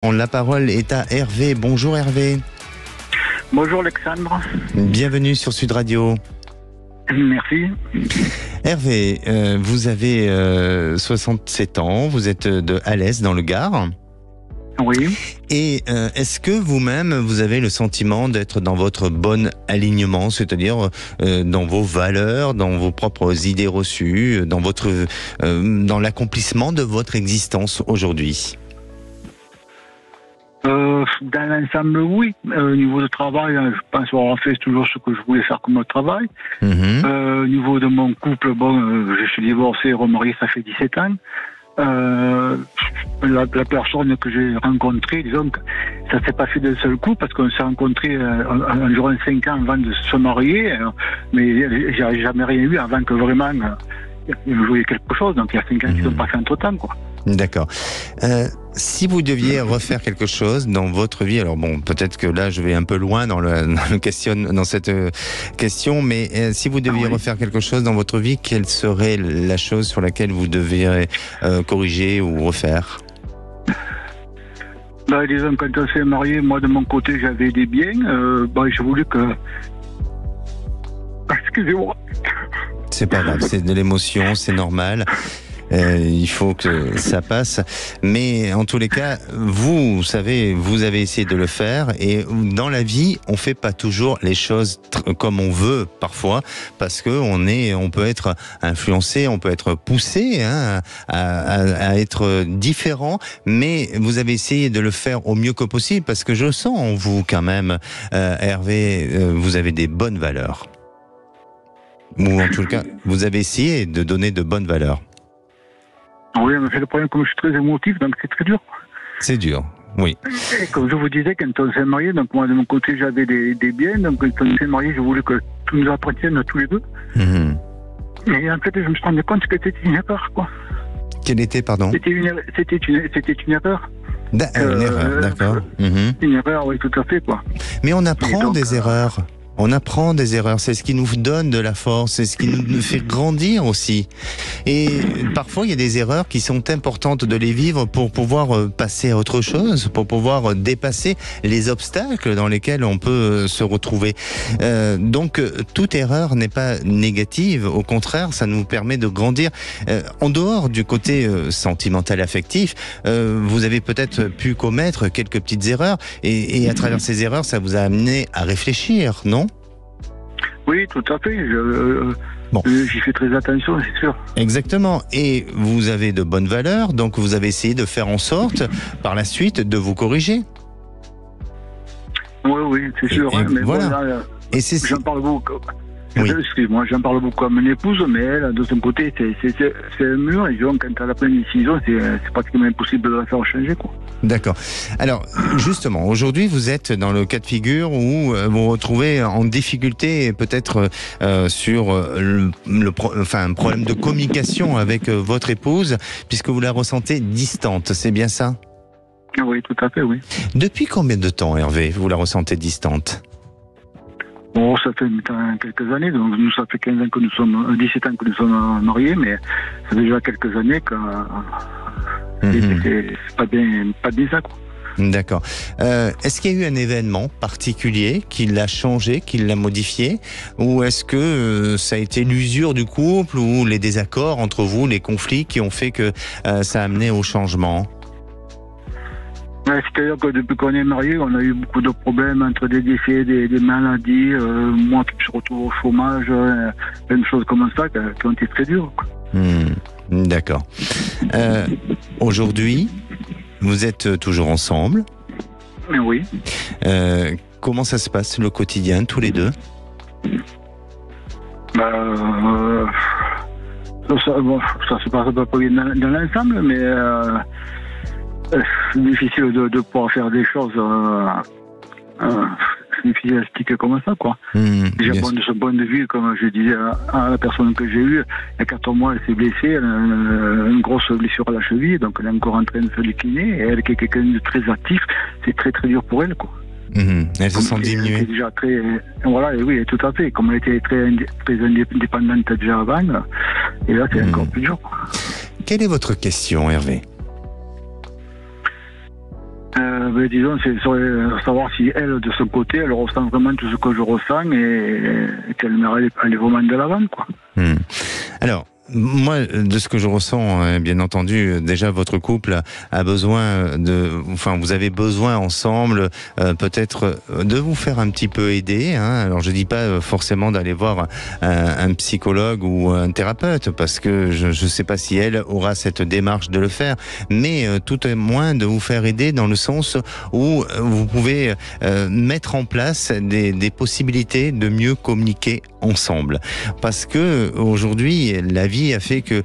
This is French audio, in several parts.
La parole est à Hervé. Bonjour Hervé. Bonjour Alexandre. Bienvenue sur Sud Radio. Merci. Hervé, vous avez 67 ans, vous êtes de Alès dans le Gard. Oui. Et est-ce que vous-même, vous avez le sentiment d'être dans votre bon alignement, c'est-à-dire dans vos valeurs, dans vos propres idées reçues, dans l'accomplissement de votre existence aujourd'hui ? Dans l'ensemble, oui. Au niveau du travail, je pense avoir fait toujours ce que je voulais faire comme travail. Au niveau de mon couple, je suis divorcé, remarié, ça fait 17 ans. La personne que j'ai rencontrée, disons que ça s'est pas fait d'un seul coup parce qu'on s'est rencontrés environ 5 ans avant de se marier, mais j'ai jamais rien eu avant que vraiment il me jouait quelque chose. Donc il y a 5 ans qui sont passés entre temps, quoi. D'accord. Si vous deviez refaire quelque chose dans votre vie, alors bon, peut-être que là je vais un peu loin dans cette question, mais si vous deviez refaire quelque chose dans votre vie, quelle serait la chose sur laquelle vous deviez corriger ou refaire ? Disons, quand on s'est marié, moi de mon côté j'avais des biens, j'ai voulu que... Excusez-moi. C'est pas grave, c'est de l'émotion, c'est normal. Il faut que ça passe. Mais en tous les cas, vous savez, vous avez essayé de le faire. Et dans la vie, on fait pas toujours les choses comme on veut parfois, parce que on peut être influencé, on peut être poussé à être différent. Mais vous avez essayé de le faire au mieux que possible, parce que je sens en vous quand même, Hervé, vous avez des bonnes valeurs. Ou en tout cas, vous avez essayé de donner de bonnes valeurs. Oui, mais c'est le problème, comme je suis très émotif, donc c'est très dur. C'est dur, oui. Et comme je vous disais, quand on s'est marié, donc moi de mon côté j'avais des biens, donc quand on s'est marié, je voulais que tout nous appartienne à tous les deux. Et en fait, je me suis rendu compte que c'était une erreur, quoi. Quelle était, pardon ? C'était une erreur. Une erreur, d'accord. Une erreur, oui, tout à fait, quoi. Mais on apprend des erreurs. On apprend des erreurs, c'est ce qui nous donne de la force, c'est ce qui nous fait grandir aussi. Et parfois, il y a des erreurs qui sont importantes de les vivre pour pouvoir passer à autre chose, pour pouvoir dépasser les obstacles dans lesquels on peut se retrouver. Donc, toute erreur n'est pas négative, au contraire, ça nous permet de grandir. En dehors du côté sentimental affectif, vous avez peut-être pu commettre quelques petites erreurs, et à travers ces erreurs, ça vous a amené à réfléchir, non ? Oui, tout à fait. J'y fais très attention, c'est sûr. Exactement. Et vous avez de bonnes valeurs, donc vous avez essayé de faire en sorte, par la suite, de vous corriger. Oui, c'est sûr. Mais voilà. Bon, là, et c'est j'en parle beaucoup. Oui. Excuse-moi, j'en parle beaucoup à mon épouse, mais elle, de son côté, c'est un mur, et donc, quand elle a pris une décision, c'est pratiquement impossible de la faire changer, quoi. D'accord. Alors, justement, aujourd'hui, vous êtes dans le cas de figure où vous vous retrouvez en difficulté, peut-être sur un problème de communication avec votre épouse, puisque vous la ressentez distante, c'est bien ça ? Oui, tout à fait, oui. Depuis combien de temps, Hervé, vous la ressentez distante ? Bon, ça fait quelques années, donc nous, ça fait 15 ans que nous sommes, 17 ans que nous sommes mariés, mais ça fait déjà quelques années que c'est pas bien ça, quoi. D'accord. Est-ce qu'il y a eu un événement particulier qui l'a changé, qui l'a modifié, ou est-ce que ça a été l'usure du couple ou les désaccords entre vous, les conflits qui ont fait que ça a amené au changement ? C'est-à-dire que depuis qu'on est mariés, on a eu beaucoup de problèmes entre des décès, des maladies, moi qui me retrouve au chômage, plein de choses comme ça qui ont été très dures, quoi. D'accord. Aujourd'hui, vous êtes toujours ensemble ? Oui. Comment ça se passe le quotidien, tous les deux ? Ça se passe pas bien dans l'ensemble, mais c'est difficile de pouvoir faire des choses difficiles à expliquer comme ça, quoi. Déjà, de ce point de vue, comme je disais à la personne que j'ai eue, il y a 4 mois, elle s'est blessée, elle a une grosse blessure à la cheville, donc elle est encore en train de se décliner, et elle qui est quelqu'un de très actif, c'est très très dur pour elle, quoi. Elle se sent diminuée. Elle était déjà très, voilà, et oui, tout à fait. Comme elle était très indépendante déjà avant, et là c'est encore plus dur. Quelle est votre question, Hervé ? disons, c'est savoir si elle, de son côté, elle ressent vraiment tout ce que je ressens et qu'elle mérite aller vraiment de l'avant, quoi. Alors, moi, de ce que je ressens, bien entendu, déjà votre couple a besoin vous avez besoin ensemble, peut-être de vous faire un petit peu aider. Alors, je dis pas forcément d'aller voir un psychologue ou un thérapeute, parce que je sais pas si elle aura cette démarche de le faire, mais tout au moins de vous faire aider dans le sens où vous pouvez mettre en place des possibilités de mieux communiquer ensemble, parce que aujourd'hui, la vie a fait que,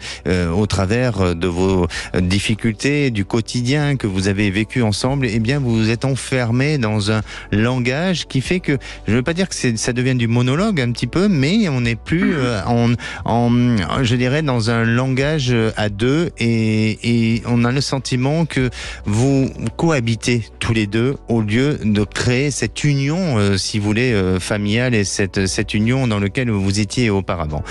au travers de vos difficultés du quotidien que vous avez vécu ensemble, eh bien, vous vous êtes enfermés dans un langage qui fait que, je ne veux pas dire que ça devient du monologue un petit peu, mais on n'est plus je dirais, dans un langage à deux, et on a le sentiment que vous cohabitez tous les deux au lieu de créer cette union, si vous voulez, familiale, et cette union dans laquelle vous étiez auparavant.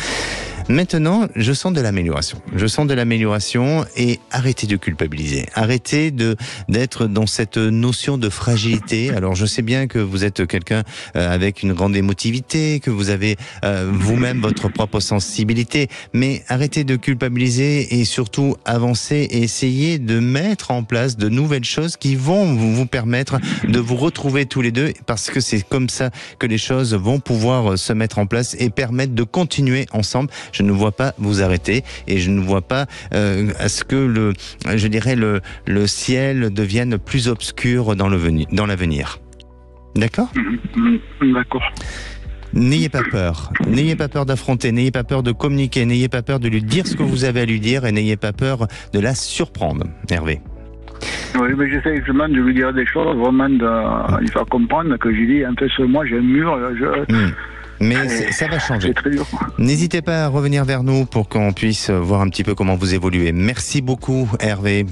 Maintenant, je sens de l'amélioration. Je sens de l'amélioration, et arrêtez de culpabiliser. Arrêtez d'être dans cette notion de fragilité. Alors, je sais bien que vous êtes quelqu'un avec une grande émotivité, que vous avez vous-même votre propre sensibilité, mais arrêtez de culpabiliser et surtout avancez et essayez de mettre en place de nouvelles choses qui vont vous permettre de vous retrouver tous les deux, parce que c'est comme ça que les choses vont pouvoir se mettre en place et permettre de continuer ensemble. Je ne vois pas vous arrêter, et je ne vois pas à ce que le ciel devienne plus obscur dans l'avenir. D'accord ? D'accord. N'ayez pas peur. N'ayez pas peur d'affronter, n'ayez pas peur de communiquer, n'ayez pas peur de lui dire ce que vous avez à lui dire, et n'ayez pas peur de la surprendre. Hervé. Oui, mais j'essaie justement de lui dire des choses, vraiment de lui faire comprendre que j'ai dit, en fait, moi j'ai un mur, mais ça va changer. C'est très dur. N'hésitez pas à revenir vers nous pour qu'on puisse voir un petit peu comment vous évoluez. Merci beaucoup, Hervé.